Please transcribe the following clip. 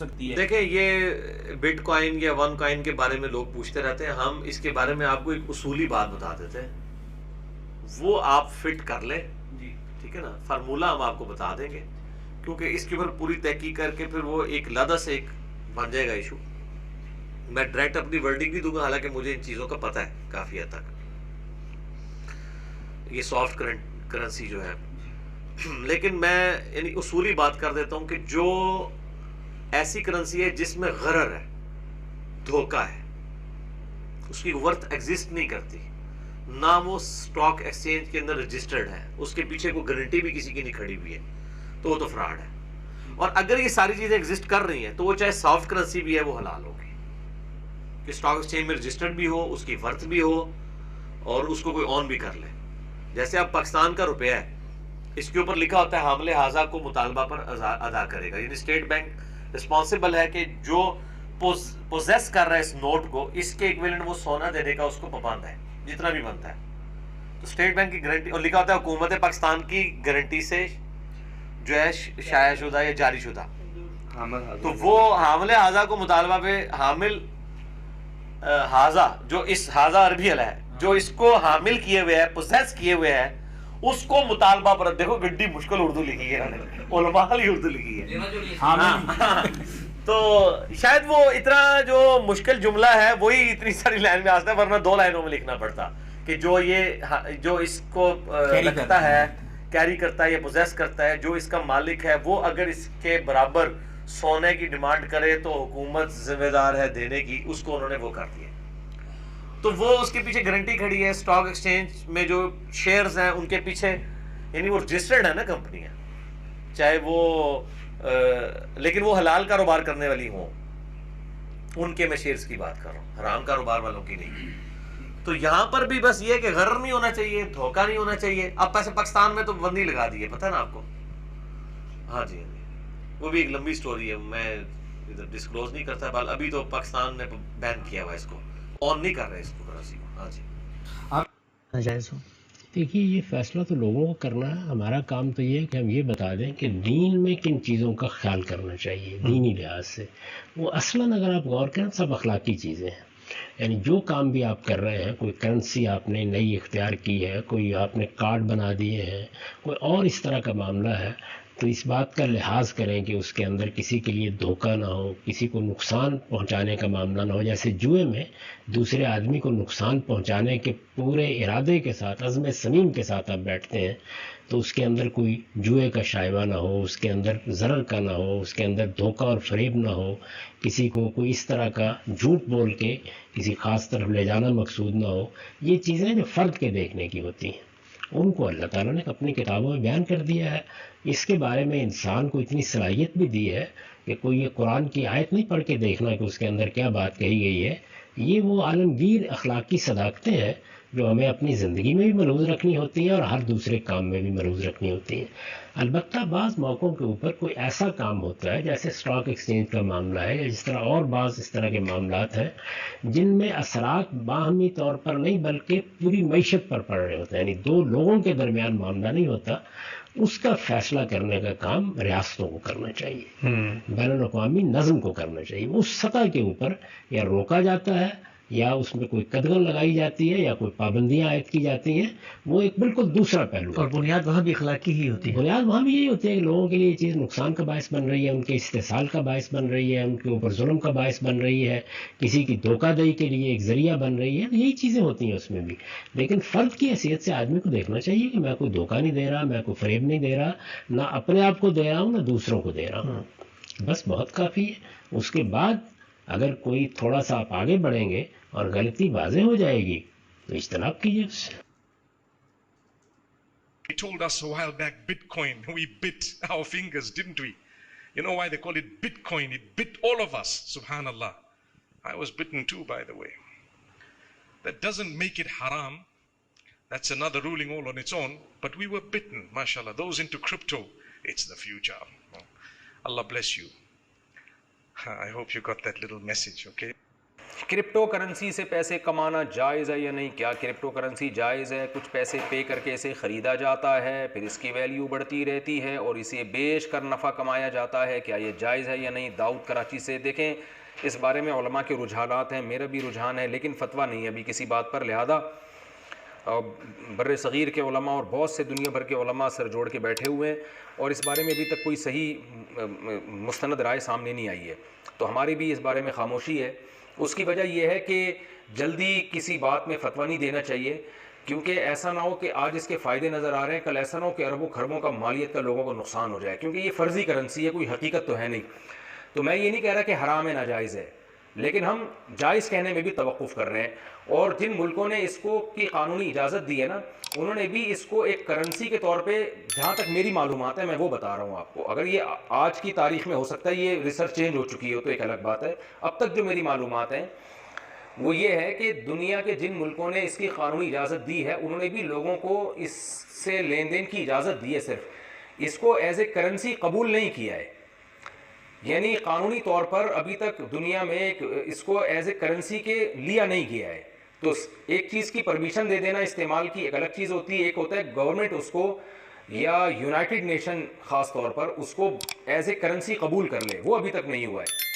سکتی ہے. دیکھیں یہ بٹ کوائن یا ون کوائن کے بارے میں لوگ پوچھتے رہتے ہیں. ہم اس کے بارے میں آپ کو ایک اصولی بات بتا دیتے ہیں, وہ آپ فٹ کر لیں. جی ٹھیک ہے نا, فارمولہ ہم آپ کو بتا دیں گے, کیونکہ اس کے اوپر پوری تحقیق کر کے پھر وہ ایک لدہ سے ایک بن جائے گا ایشو. میں ڈائریکٹ اپنی ورڈنگ نہیں دوں گا, حالانکہ مجھے ان چیزوں کا پتہ ہے کافی حد تک, یہ سافٹ کرنسی جو ہے. لیکن میں یعنی اصولی بات کر دیتا ہوں کہ جو ایسی کرنسی ہے جس میں غرر ہے, دھوکہ ہے, اس کی ورتھ ایگزسٹ نہیں کرتی, نہ وہ اسٹاک ایکسچینج کے اندر رجسٹرڈ ہے, اس کے پیچھے کوئی گارنٹی بھی کسی کی نہیں کھڑی ہوئی ہے, تو وہ تو فراڈ ہے. اور اگر یہ ساری چیزیں ایگزسٹ کر رہی ہیں تو وہ چاہے سافٹ کرنسی بھی ہے وہ حلال ہوگی, کہ اسٹاک ایکسچینج میں رجسٹرڈ بھی ہو, اس کی ورتھ بھی ہو, اور اس کو کوئی آن بھی کر لے. جیسے اب پاکستان کا روپیہ ہے, اس کے اوپر لکھا ہوتا ہے حامل حاضہ کو مطالبہ پر ادا کرے گا, یعنی اسٹیٹ بینک رسپانسبل ہے کہ جو پوزیس کر رہا ہے اس نوٹ کو, اس کے ایکویلنٹ وہ سونا دینے کا اس کو پابند ہے جتنا بھی بنتا ہے. تو اسٹیٹ بینک کی گارنٹی, اور لکھا ہوتا ہے حکومت پاکستان کی گارنٹی سے جو ہے شائع شدہ یا جاری شدہ, تو وہ حامل حاضہ کو مطالبہ پہ حامل حاضہ جو اس حاضہ عربی ہے جو اس کو حامل کیے ہوئے ہے, پوزیس کیے ہوئے ہے, اس کو مطالبہ پر, دیکھو گڈی مشکل اردو لکھی ہے علماء والی اردو لکھی ہے. تو شاید وہ اتنا جو مشکل جملہ ہے وہی اتنی ساری لائن میں آتا ہے, ورنہ 2 لائنوں میں لکھنا پڑتا کہ جو اس کو رکھتا ہے, کیری کرتا ہے یا پوزیس کرتا ہے, جو اس کا مالک ہے, وہ اگر اس کے برابر سونے کی ڈیمانڈ کرے تو حکومت ذمہ دار ہے دینے کی, اس کو انہوں نے وہ کر دیا. تو وہ اس کے پیچھے گارنٹی کھڑی ہے. اسٹاک ایکسچینج میں جو شیئرز ہیں ان کے پیچھے, یعنی وہ رجسٹرڈ ہے نا کمپنیاں, چاہے وہ لیکن وہ حلال کاروبار کرنے والی ہوں, ان کے میں شیئرز کی بات کر رہا ہوں, حرام کاروبار والوں کی نہیں. تو یہاں پر بھی بس یہ کہ غرر نہیں ہونا چاہیے, دھوکہ نہیں ہونا چاہیے. اب پیسے پاکستان میں تو بندی لگا دی ہے, پتہ نا آپ کو. ہاں جی, وہ بھی ایک لمبی سٹوری ہے, میں ادھر ڈسکلوز نہیں کرتا. بال ابھی تو پاکستان نے بین کیا ہوا ہے, اس کو آن نہیں کر رہے اس کو کرنسی کو. ہاں جی, دیکھیے یہ فیصلہ تو لوگوں کو کرنا ہے. ہمارا کام تو یہ ہے کہ ہم یہ بتا دیں کہ دین میں کن چیزوں کا خیال کرنا چاہیے دینی لحاظ سے. وہ اصلاً اگر آپ غور کریں سب اخلاقی چیزیں ہیں. یعنی جو کام بھی آپ کر رہے ہیں, کوئی کرنسی آپ نے نئی اختیار کی ہے, کوئی آپ نے کارڈ بنا دیے ہیں, کوئی اور اس طرح کا معاملہ ہے, تو اس بات کا لحاظ کریں کہ اس کے اندر کسی کے لیے دھوکہ نہ ہو, کسی کو نقصان پہنچانے کا معاملہ نہ ہو. جیسے جوئے میں دوسرے آدمی کو نقصان پہنچانے کے پورے ارادے کے ساتھ, عزم صمیم کے ساتھ آپ بیٹھتے ہیں, تو اس کے اندر کوئی جوئے کا شائبہ نہ ہو, اس کے اندر ضرر کا نہ ہو, اس کے اندر دھوکہ اور فریب نہ ہو, کسی کو کوئی اس طرح کا جھوٹ بول کے کسی خاص طرف لے جانا مقصود نہ ہو. یہ چیزیں جو فرد کے دیکھنے کی ہوتی ہیں, ان کو اللہ تعالیٰ نے اپنی کتابوں میں بیان کر دیا ہے. اس کے بارے میں انسان کو اتنی صلاحیت بھی دی ہے کہ کوئی یہ قرآن کی آیت نہیں پڑھ کے دیکھنا کہ اس کے اندر کیا بات کہی گئی ہے. یہ وہ عالمگیر اخلاقی صداقتیں ہیں جو ہمیں اپنی زندگی میں بھی ملحوظ رکھنی ہوتی ہیں اور ہر دوسرے کام میں بھی ملحوظ رکھنی ہوتی ہیں. البتہ بعض موقعوں کے اوپر کوئی ایسا کام ہوتا ہے جیسے اسٹاک ایکسچینج کا معاملہ ہے, یا جس طرح اور بعض اس طرح کے معاملات ہیں جن میں اثرات باہمی طور پر نہیں بلکہ پوری معیشت پر پڑ رہے ہوتے ہیں, یعنی 2 لوگوں کے درمیان معاملہ نہیں ہوتا. اس کا فیصلہ کرنے کا کام ریاستوں کو کرنا چاہیے, بین الاقوامی نظم کو کرنا چاہیے. اس سطح کے اوپر یا روکا جاتا ہے یا اس میں کوئی قدغن لگائی جاتی ہے یا کوئی پابندیاں عائد کی جاتی ہیں, وہ ایک بالکل دوسرا پہلو ہے. اور بنیاد وہاں بھی اخلاقی ہی ہوتی ہے. بنیاد وہاں بھی یہی ہوتی ہے کہ لوگوں کے لیے یہ چیز نقصان کا باعث بن رہی ہے, ان کے استحصال کا باعث بن رہی ہے, ان کے اوپر ظلم کا باعث بن رہی ہے, کسی کی دھوکہ دہی کے لیے ایک ذریعہ بن رہی ہے. یہی چیزیں ہوتی ہیں اس میں بھی. لیکن فرد کی حیثیت سے آدمی کو دیکھنا چاہیے کہ میں کوئی دھوکہ نہیں دے رہا, میں کوئی فریب نہیں دے رہا, نہ اپنے آپ کو دے رہا ہوں نہ دوسروں کو دے رہا ہوں. بس بہت کافی ہے. اس کے بعد اگر کوئی تھوڑا سا آپ آگے بڑھیں گے اور غلطی واضح ہو جائے گی تو اجتناب کیجیے اس سے. He told us a while back, Bitcoin, we bit our fingers, didn't we? You know why they call it Bitcoin? It bit all of us, subhanallah. I was bitten too, by the way. That doesn't make it haram. That's another ruling all on its own. But we were bitten, mashallah. Those into crypto, it's the future. Allah bless you. I hope you got that little message, okay? Crypto currency سے پیسے کمانا جائز ہے یا نہیں؟ کیا crypto currency جائز ہے؟ کچھ پیسے پے کر کے اسے خریدا جاتا ہے، پھر اس کی ویلیو بڑھتی رہتی ہے اور اسے بیچ کر نفع کمایا جاتا ہے، کیا یہ جائز ہے یا نہیں؟ داؤد کراچی سے۔ دیکھیں اس بارے میں علماء کے رجحانات ہیں، میرا بھی رجحان ہے، لیکن فتویٰ نہیں ہے ابھی کسی بات پر، لہذا بر صغیر کے علماء اور بہت سے دنیا بھر کے علماء سر جوڑ کے بیٹھے ہوئے ہیں اور اس بارے میں ابھی تک کوئی صحیح مستند رائے سامنے نہیں آئی ہے، تو ہماری بھی اس بارے میں خاموشی ہے۔ اس کی وجہ یہ ہے کہ جلدی کسی بات میں فتویٰ نہیں دینا چاہیے، کیونکہ ایسا نہ ہو کہ آج اس کے فائدے نظر آ رہے ہیں، کل ایسا نہ ہو کہ اربوں خربوں کا مالیت کا لوگوں کو نقصان ہو جائے، کیونکہ یہ فرضی کرنسی ہے، کوئی حقیقت تو ہے نہیں۔ تو میں یہ نہیں کہہ رہا کہ حرام ہے ناجائز ہے، لیکن ہم جائز کہنے میں بھی توقف کر رہے ہیں، اور جن ملکوں نے اس کو کی قانونی اجازت دی ہے نا، انہوں نے بھی اس کو ایک کرنسی کے طور پہ، جہاں تک میری معلومات ہے میں وہ بتا رہا ہوں آپ کو، اگر یہ آج کی تاریخ میں ہو سکتا ہے یہ ریسرچ چینج ہو چکی ہے تو ایک الگ بات ہے، اب تک جو میری معلومات ہیں وہ یہ ہے کہ دنیا کے جن ملکوں نے اس کی قانونی اجازت دی ہے انہوں نے بھی لوگوں کو اس سے لین دین کی اجازت دی ہے، صرف اس کو ایز اے کرنسی قبول نہیں کیا ہے، یعنی قانونی طور پر ابھی تک دنیا میں اس کو ایز اے کرنسی کے لیا نہیں گیا ہے۔ تو ایک چیز کی پرمیشن دے دینا استعمال کی ایک الگ چیز ہوتی ہے، ایک ہوتا ہے گورنمنٹ اس کو یا یونائٹڈ نیشن خاص طور پر اس کو ایز اے کرنسی قبول کر لے، وہ ابھی تک نہیں ہوا ہے۔